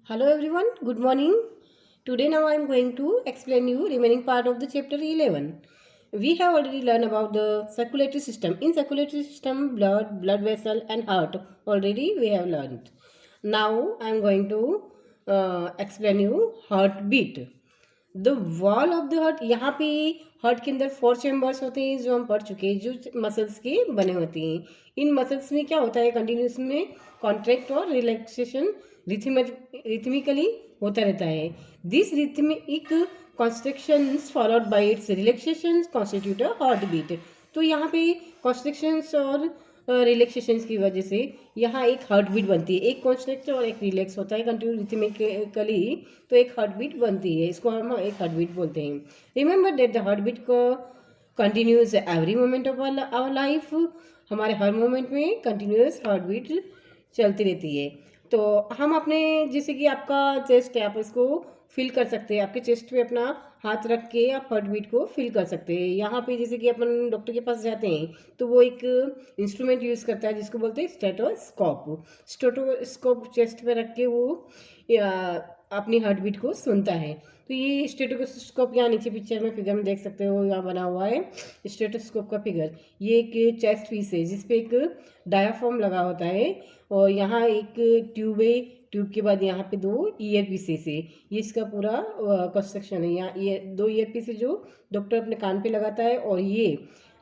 Hello everyone, good morning. Today now I am going to explain you remaining part of the chapter 11. We have already learned about the circulatory system. In circulatory system, blood vessel and heart already we have learned. Now I am going to explain you heartbeat. The wall of the heart, यहाँ पे heart के अंदर 4 chambers होते हैं जो हम पढ़ चुके हैं, जो मसल्स के बने होते हैं. इन मसल्स में क्या होता है, कंटिन्यूस में कॉन्ट्रैक्ट और रिलैक्सेशन रिथमिकली होता रहता है. This rhythmic contractions followed by its relaxations constitute a heart beat. तो यहाँ पे कॉन्स्ट्रक्शंस और रिलैक्सेशंस की वजह से यहाँ एक हार्ट बीट बनती है. एक कॉन्स्ट्रक्ट और एक रिलैक्स होता है कंटिन्यू रिथमिकली, तो एक हार्ट बीट बनती है. इसको हम एक हार्ट बीट बोलते हैं. Remember that the heart beat को continues every moment of our life. हमारे हर मोमेंट में कंटिन्यूस हार्ट बीट चलती रहती है. तो हम अपने, जैसे कि आपका चेस्ट है, आप इसको फील कर सकते हैं. आपके चेस्ट पे अपना हाथ रख के आप हार्ट बीट को फील कर सकते हैं. यहाँ पे जैसे कि अपन डॉक्टर के पास जाते हैं तो वो एक इंस्ट्रूमेंट यूज़ करता है जिसको बोलते हैं स्टेटोस्कोप. स्टेटोस्कोप चेस्ट पे रख के वो अपनी हार्ट बीट को सुनता है. तो ये स्टेटोस्कोप यहाँ नीचे पिक्चर में फिगर में देख सकते हो, यहाँ बना हुआ है स्टेटोस्कोप का फिगर. ये एक चेस्ट पीस है जिसपे एक डायाफ्राम लगा होता है और यहाँ एक ट्यूब है. ट्यूब के बाद यहाँ पे 2 ईयर पीसेस है. ये इसका पूरा कंस्ट्रक्शन है. यहाँ ये 2 ईयर पीस है जो डॉक्टर अपने कान पे लगाता है, और ये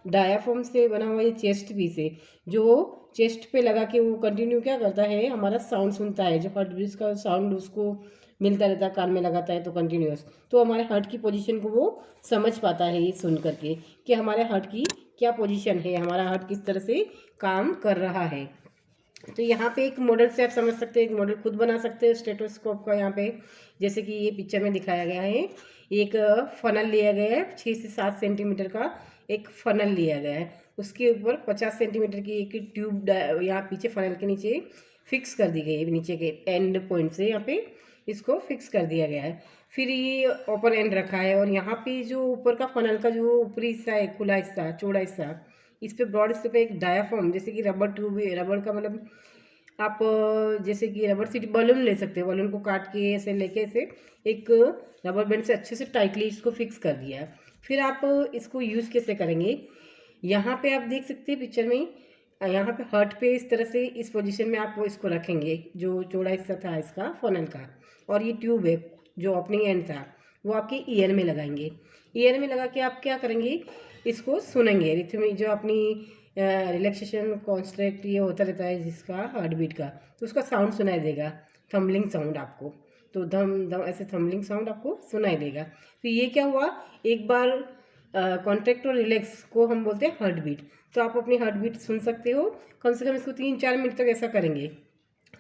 डायाफ्राम से बना हुआ ये चेस्ट पीस है जो चेस्ट पे लगा के वो कंटिन्यू क्या करता है, हमारा साउंड सुनता है. जो हार्ट बीट का साउंड उसको मिलता रहता है, कान में लगाता है तो कंटिन्यूस, तो हमारे हार्ट की पोजीशन को वो समझ पाता है ये सुन करके कि हमारे हार्ट की क्या पोजीशन है, हमारा हार्ट किस तरह से काम कर रहा है. तो यहाँ पे एक मॉडल से आप समझ सकते हैं, एक मॉडल खुद बना सकते हैं स्टेटोस्कोप का. यहाँ पे जैसे कि ये पिक्चर में दिखाया गया है, एक फनल लिया गया है. 6 से 7 सेंटीमीटर का एक फनल लिया गया है. उसके ऊपर 50 सेंटीमीटर की एक ट्यूब यहाँ पीछे फनल के नीचे फिक्स कर दी गई है. नीचे के एंड पॉइंट से यहाँ पे इसको फिक्स कर दिया गया है. फिर ये ओपन एंड रखा है, और यहाँ पे जो ऊपर का फनल का जो ऊपरी हिस्सा है, खुला हिस्सा, चौड़ा हिस्सा, इस पे ब्रॉड हिस्से पे एक डायाफ्राम, जैसे कि रबर ट्यूब है. रबर का मतलब आप जैसे कि रबर सीट बलून ले सकते हैं. बलून को काट के ऐसे लेके ऐसे एक रबर बैंड से अच्छे से टाइटली इसको फिक्स कर दिया है. फिर आप इसको यूज़ कैसे करेंगे, यहाँ पे आप देख सकते हैं पिक्चर में. यहाँ पे हार्ट पे इस तरह से इस पोजीशन में आप वो इसको रखेंगे, जो चौड़ा हिस्सा था इसका फनल का, और ये ट्यूब है जो ओपनिंग एंड था वो आपके ईयर में लगाएंगे. ईयर में लगा के आप क्या करेंगे, इसको सुनेंगे. रिथमिक जो अपनी रिलैक्सेशन कॉन्स्ट्रैक्ट ये होता रहता है जिसका हार्ट बीट का, तो उसका साउंड सुनाई देगा, थम्बलिंग साउंड आपको. तो धम धम ऐसे थम्बलिंग साउंड आपको सुनाई देगा. तो ये क्या हुआ, एक बार कॉन्ट्रैक्ट और रिलैक्स को हम बोलते हैं हार्ट बीट. तो आप अपनी हार्ट बीट सुन सकते हो. कम से कम इसको 3-4 मिनट तक ऐसा करेंगे.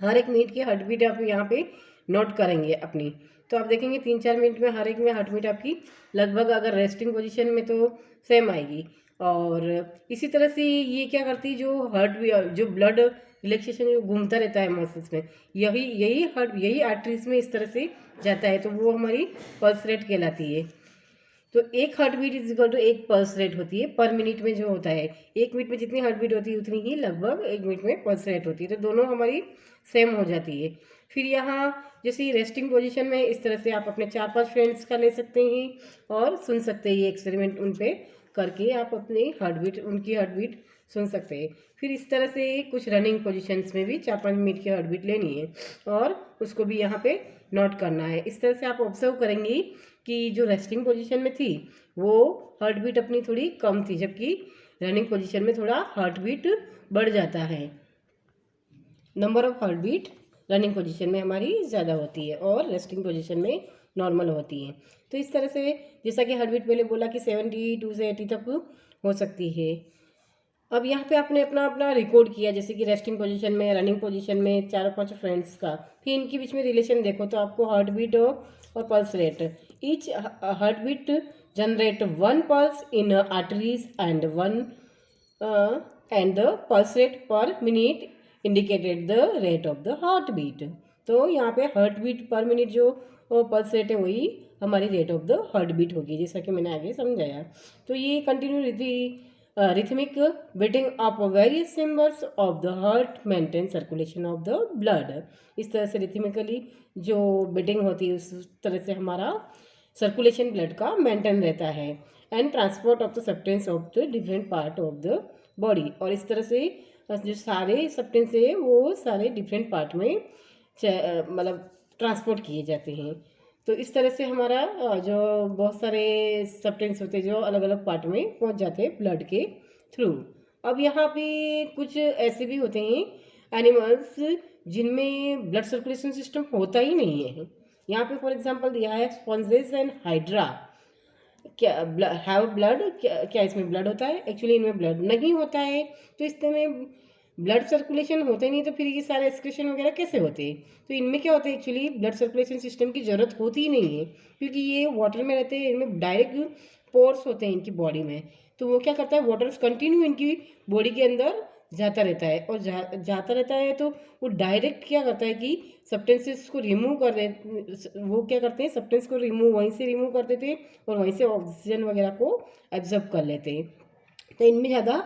हर एक मिनट की हार्ट बीट आप यहाँ पे नोट करेंगे अपनी. तो आप देखेंगे 3-4 मिनट में हर एक में हार्ट बीट आपकी लगभग, अगर रेस्टिंग पोजीशन में तो सेम आएगी. और इसी तरह से ये क्या करती है, जो ब्लड रिलैक्सेशन जो घूमता रहता है मसल्स में, यही आर्टरीज में इस तरह से जाता है, तो वो हमारी पल्स रेट कहलाती है. तो एक heart beat is equal to एक पल्स रेट होती है पर मिनट में जो होता है. 1 मिनट में जितनी हार्ट बीट होती है उतनी ही लगभग 1 मिनट में पल्स रेट होती है. तो दोनों हमारी सेम हो जाती है. फिर यहाँ जैसे रेस्टिंग पोजीशन में इस तरह से आप अपने 4-5 फ्रेंड्स का ले सकते हैं और सुन सकते हैं. ये एक्सपेरिमेंट उन पे करके आप अपनी उनकी हार्ट बीट सुन सकते हैं. फिर इस तरह से कुछ रनिंग पोजीशंस में भी 4-5 मिनट की हार्ट बीट लेनी है और उसको भी यहाँ पे नोट करना है. इस तरह से आप ऑब्जर्व करेंगी कि जो रेस्टिंग पोजीशन में थी वो हार्ट बीट अपनी थोड़ी कम थी, जबकि रनिंग पोजीशन में थोड़ा हार्ट बीट बढ़ जाता है. Number of heart beat running position में हमारी ज़्यादा होती है और रेस्टिंग पोजीशन में नॉर्मल होती है. तो इस तरह से जैसा कि हार्ट बीट पहले बोला कि 72 से 80 तक हो सकती है. अब यहाँ पे आपने अपना अपना रिकॉर्ड किया, जैसे कि रेस्टिंग पोजीशन में, रनिंग पोजीशन में 4-5 फ्रेंड्स का. फिर इनके बीच में रिलेशन देखो तो आपको हार्ट बीट और pulse rate. Each heart beat generate 1 pulse in arteries and the pulse rate per minute indicated the rate of the heart beat. तो यहाँ पे हार्ट बीट पर मिनट जो पल्स रेट है वही हमारी rate of the heart beat होगी, जैसा कि मैंने आगे समझाया. तो ये continue rhythmic beating of various chambers of the heart maintain circulation of the blood. इस तरह से रिथमिकली जो बीटिंग होती है उस तरह से हमारा सर्कुलेशन ब्लड का मेंटेन रहता है. And transport of the substance of the different part of the body. और इस तरह से जो सारे सब्सटेंस है वो सारे डिफरेंट पार्ट में मतलब ट्रांसपोर्ट किए जाते हैं. तो इस तरह से हमारा जो बहुत सारे सब्सटेंस होते हैं जो अलग अलग पार्ट में पहुंच जाते हैं ब्लड के थ्रू. अब यहाँ पे कुछ ऐसे भी होते हैं एनिमल्स जिनमें ब्लड सर्कुलेशन सिस्टम होता ही नहीं है. यहाँ पे फॉर एग्जांपल दिया है स्पॉन्जेस एंड हाइड्रा. क्या हैव ब्लड, क्या इसमें ब्लड होता है? एक्चुअली इनमें ब्लड नहीं होता है. तो इस तरह में ब्लड सर्कुलेशन होता ही नहीं तो फिर ये सारे एक्सक्रीशन वगैरह कैसे होते हैं? तो इनमें क्या होता है, एक्चुअली ब्लड सर्कुलेशन सिस्टम की ज़रूरत होती ही नहीं है क्योंकि ये वाटर में रहते हैं. इनमें डायरेक्ट पोर्स होते हैं इनकी बॉडी में. तो वो क्या करता है, वाटर कंटिन्यू इनकी बॉडी के अंदर जाता रहता है. और जाता रहता है तो वो डायरेक्ट क्या करता है कि सब्सटेंसेस को रिमूव कर दे. वो क्या करते हैं, सब्सटेंस को वहीं से रिमूव कर देते हैं और वहीं से ऑक्सीजन वगैरह को एब्जॉर्ब कर लेते हैं. तो इनमें ज़्यादा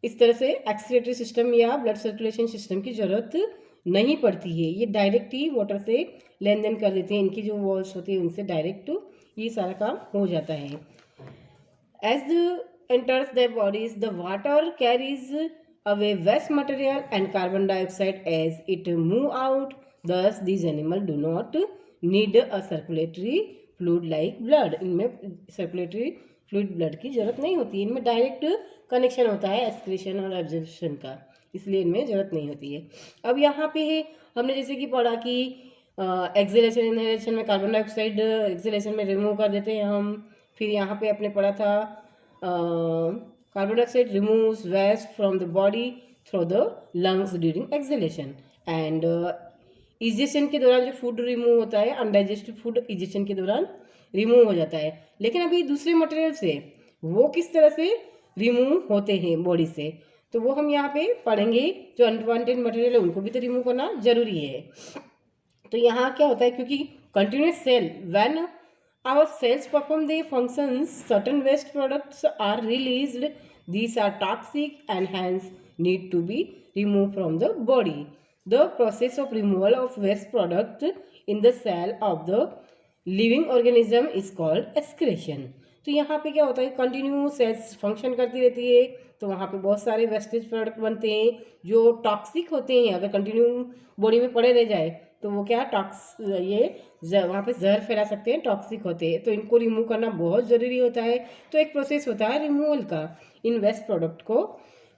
इस तरह से एक्सक्रीटरी सिस्टम या ब्लड सर्कुलेशन सिस्टम की ज़रूरत नहीं पड़ती है. ये डायरेक्ट ही वाटर से लेन देन कर देते हैं. इनकी जो वॉल्स होती है उनसे डायरेक्ट ये सारा काम हो जाता है. As enters the bodies the water carries away waste material and carbon dioxide as it move out. Thus these animal do not need a circulatory fluid like blood. इनमें सर्कुलेटरी फ्लूइड ब्लड की जरूरत नहीं होती. इनमें direct connection होता है excretion और absorption का, इसलिए इनमें ज़रूरत नहीं होती है. अब यहाँ पे हमने जैसे कि पढ़ा कि एक्सेलेशन इनहेलेशन में कार्बन डाइऑक्साइड एक्सेलेशन में रिमूव कर देते हैं हम. फिर यहाँ पे आपने पढ़ा था carbon dioxide removes waste from the body through the lungs during exhalation. And egestion के दौरान जो फूड रिमूव होता है, अनडाइजेस्टेड फूड इजेशन के दौरान रिमूव हो जाता है. लेकिन अभी दूसरे मटेरियल से वो किस तरह से रिमूव होते हैं बॉडी से, तो वो हम यहाँ पे पढ़ेंगे. जो अनवांटेड मटेरियल है उनको भी तो रिमूव करना जरूरी है. तो यहाँ क्या होता है, क्योंकि continuous cell when our cells perform the functions certain waste products are released. These are toxic and hence need to be remove from the body. The process of removal of waste product in the cell of the living organism is called excretion. तो यहाँ पे क्या होता है, continue sales function करती रहती है तो वहाँ पे बहुत सारे वेस्टेज प्रोडक्ट बनते हैं जो टॉक्सिक होते हैं. अगर कंटिन्यू बॉडी में पड़े रह जाए तो वो क्या वहाँ पे जहर फैला सकते हैं, टॉक्सिक होते हैं. तो इनको रिमूव करना बहुत ज़रूरी होता है. तो एक प्रोसेस होता है रिमूवल का इन वेस्ट प्रोडक्ट को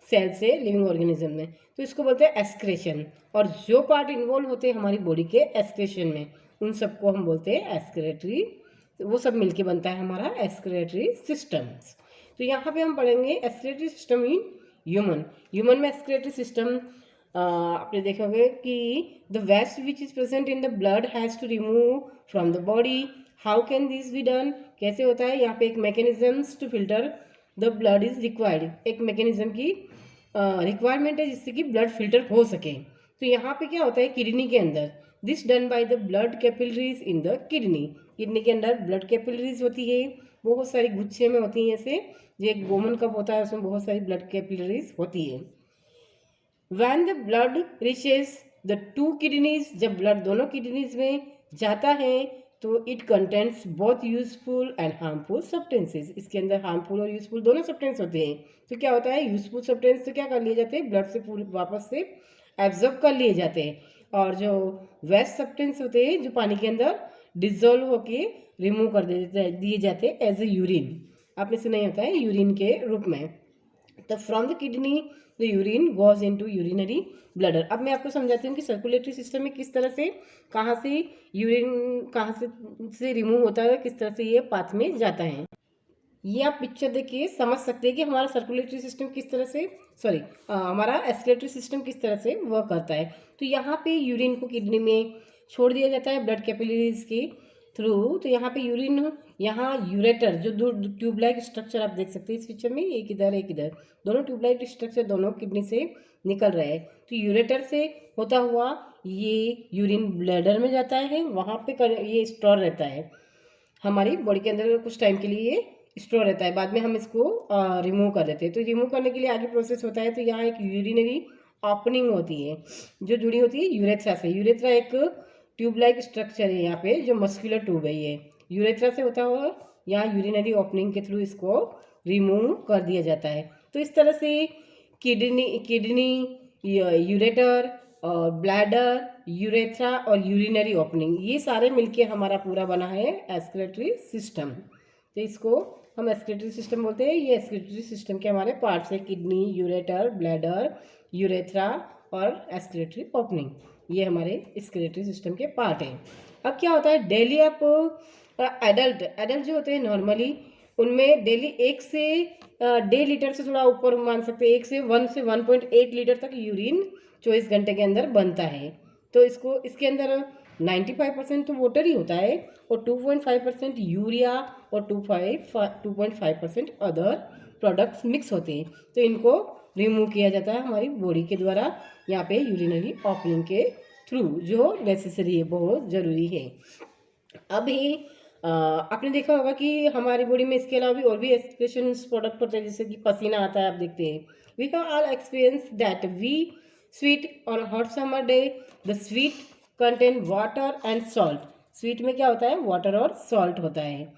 सेल से लिविंग ऑर्गेनिज्म में, तो इसको बोलते हैं एक्सक्रीशन. और जो पार्ट इन्वॉल्व होते हैं हमारी बॉडी के एक्सक्रीशन में उन सबको हम बोलते हैं एक्सक्रीटरी. वो सब मिलके बनता है हमारा एक्सक्रीटरी सिस्टम्स. तो यहाँ पे हम पढ़ेंगे एक्सक्रीटरी सिस्टम इन ह्यूमन में एक्सक्रीटरी सिस्टम आपने देखोगे कि the waste which is present in the blood has to remove from the body. How can this be done, कैसे होता है? यहाँ पे एक mechanisms to filter the blood is required. एक मैकेनिज्म की रिक्वायरमेंट है जिससे कि ब्लड फिल्टर हो सके. तो यहाँ पे क्या होता है, किडनी के अंदर this done by the blood capillaries in the kidney. Kidney के अंदर ब्लड कैपिलरीज होती है, बहुत सारी गुच्छे में होती हैं. ऐसे जो एक गोमन कप होता है उसमें बहुत सारी ब्लड कैपिलरीज होती है. When the blood reaches the two kidneys, जब ब्लड दोनों किडनीज में जाता है तो it contents both useful and harmful substances. इसके अंदर हार्मफुल और यूजफुल दोनों सब्सटेंस होते हैं. तो क्या होता है, यूजफुल सब्सटेंस तो क्या कर लिए जाते हैं, ब्लड से पूरी वापस से एब्जॉर्ब कर लिए जाते हैं. और जो वेस्ट सब्सटेंस होते हैं जो पानी के अंदर डिजोल्व होके रिमूव कर दिए जाते हैं एज ए यूरिन. आपने सुना ही होता है यूरिन के रूप में. तो from the kidney the urine goes into urinary bladder. अब मैं आपको समझाती हूँ कि सर्कुलेटरी सिस्टम में किस तरह से कहाँ से यूरिन कहाँ से रिमूव होता है, किस तरह से ये पाथ में जाता है. ये आप पिक्चर देखिए समझ सकते हैं कि हमारा सर्कुलेटरी सिस्टम किस तरह से हमारा एक्सक्रीटरी सिस्टम किस तरह से वर्क करता है. तो यहाँ पे यूरिन को किडनी में छोड़ दिया जाता है ब्लड कैपिलरीज के थ्रू. तो यहाँ पे यूरिन, यहाँ यूरेटर जो दो ट्यूबलाइट स्ट्रक्चर आप देख सकते हैं इस पिक्चर में, एक इधर एक इधर, दोनों ट्यूबलाइट स्ट्रक्चर दोनों किडनी से निकल रहे हैं. तो यूरेटर से होता हुआ ये यूरिन ब्लैडर में जाता है, वहाँ पे ये स्टोर रहता है हमारी बॉडी के अंदर. कुछ टाइम के लिए ये स्टोर रहता है, बाद में हम इसको रिमूव कर देते हैं। तो रिमूव करने के लिए आगे प्रोसेस होता है। तो यहाँ एक यूरिनरी ओपनिंग होती है जो जुड़ी होती है यूरेथ्रा से। यूरेथ्रा एक ट्यूब लाइक स्ट्रक्चर है यहाँ पे, जो मस्कुलर ट्यूब है ये यूरेथ्रा से होता हुआ यहाँ यूरिनरी ओपनिंग के थ्रू इसको रिमूव कर दिया जाता है। तो इस तरह से किडनी यूरेटर और ब्लैडर, यूरेथ्रा और यूरिनरी ओपनिंग, ये सारे मिलके हमारा पूरा बना है एक्सक्रीटरी सिस्टम। तो इसको हम एक्सक्रीटरी सिस्टम बोलते हैं। ये एक्सक्रीटरी सिस्टम के हमारे पार्ट्स है, किडनी, यूरेटर, ब्लैडर, यूरेथ्रा और एक्सक्रीटरी ओपनिंग, ये हमारे एक्सक्रीटरी सिस्टम के पार्ट हैं। अब क्या होता है, डेली आप एडल्ट जो होते हैं नॉर्मली, उनमें डेली 1 से 1.5 लीटर से थोड़ा ऊपर मान सकते हैं, 1 से 1.8 लीटर तक यूरिन 24 घंटे के अंदर बनता है। तो इसके अंदर 95% तो वाटर ही होता है और 2.5% यूरिया और 2.5% अदर प्रोडक्ट्स मिक्स होते हैं। तो इनको रिमूव किया जाता है हमारी बॉडी के द्वारा यहाँ पे यूरिनरी ओपनिंग के थ्रू, जो नेसेसरी है, बहुत ज़रूरी है। अभी आपने देखा होगा कि हमारी बॉडी में इसके अलावा भी और भी एक्सक्रीशन प्रोडक्ट होते हैं, जैसे कि पसीना आता है, आप देखते हैं। We have all experience that we sweat on hot summer day, the sweat contain water and salt. Sweat में क्या होता है, वाटर और सॉल्ट होता है।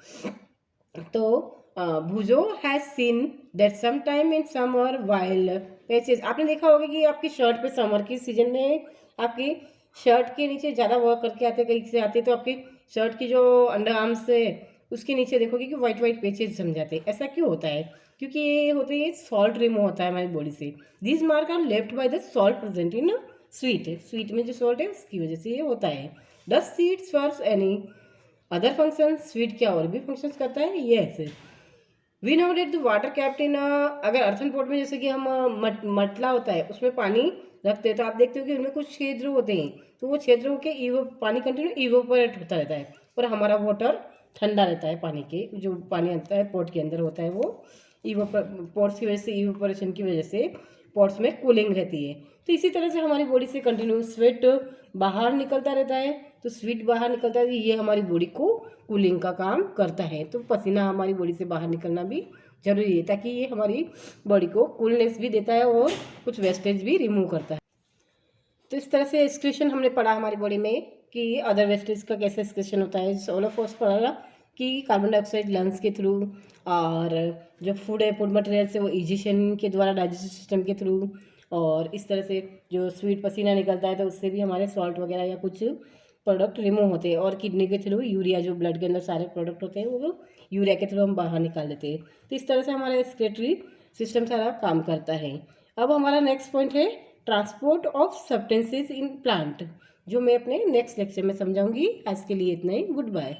तो भुजो has seen that some time in summer white patches, आपने देखा होगा कि आपकी शर्ट पे समर के सीजन में आपकी शर्ट के नीचे ज़्यादा वर्क करके आते, कहीं से आते, तो आपकी शर्ट की जो अंडर आर्म्स है उसके नीचे देखोगे कि वाइट वाइट पेचेज जम जाते हैं। ऐसा क्यों होता है, क्योंकि ये होते हैं सॉल्ट रिमूव होता है हमारी बॉडी से। This mark are left by the salt present in sweat में जो सॉल्ट है उसकी वजह से ये होता है। The sweat serves any other function, sweat क्या और भी फंक्शंस करता है, yes. We know that the water kept in, अगर अर्थन पॉट में जैसे कि हम मटला होता है उसमें पानी रखते हैं, तो आप देखते हो कि उनमें कुछ छिद्र होते हैं, तो वो छिद्र होकर पानी कंटिन्यू इवोपरेट होता रहता है और हमारा वाटर ठंडा रहता है। पानी के जो पानी आता है पॉट के अंदर होता है वो पॉट्स की वजह से, इवोपरेशन की वजह से पॉट्स में कूलिंग रहती है। तो इसी तरह से हमारी बॉडी से कंटिन्यू स्वेट बाहर निकलता रहता है। तो स्वेट बाहर निकलता है, ये हमारी बॉडी को कूलिंग का काम करता है। तो पसीना हमारी बॉडी से बाहर निकलना भी जरूरी है, ताकि ये हमारी बॉडी को कूलनेस भी देता है और कुछ वेस्टेज भी रिमूव करता है। तो इस तरह से एक्सक्रीशन हमने पढ़ा हमारी बॉडी में कि अदर वेस्टेज का कैसे एक्सक्रीशन होता है। ऑल ऑफ अस पढ़ा कि कार्बन डाइऑक्साइड लंग्स के थ्रू, और जो फूड है, फूड मटेरियल से वो इजिशन के द्वारा डाइजेस्टिव सिस्टम के थ्रू, और इस तरह से जो स्वीट पसीना निकलता है तो उससे भी हमारे सॉल्ट वगैरह या कुछ प्रोडक्ट रिमूव होते हैं। और किडनी के थ्रू यूरिया, जो ब्लड के अंदर सारे प्रोडक्ट होते हैं वो यूरिया के थ्रू हम बाहर निकाल देते हैं। तो इस तरह से हमारा एक्सक्रीटरी सिस्टम सारा काम करता है। अब हमारा नेक्स्ट पॉइंट है transport of substances in plant, जो मैं अपने नेक्स्ट लेक्चर में समझाऊंगी। आज के लिए इतना ही, गुड बाय।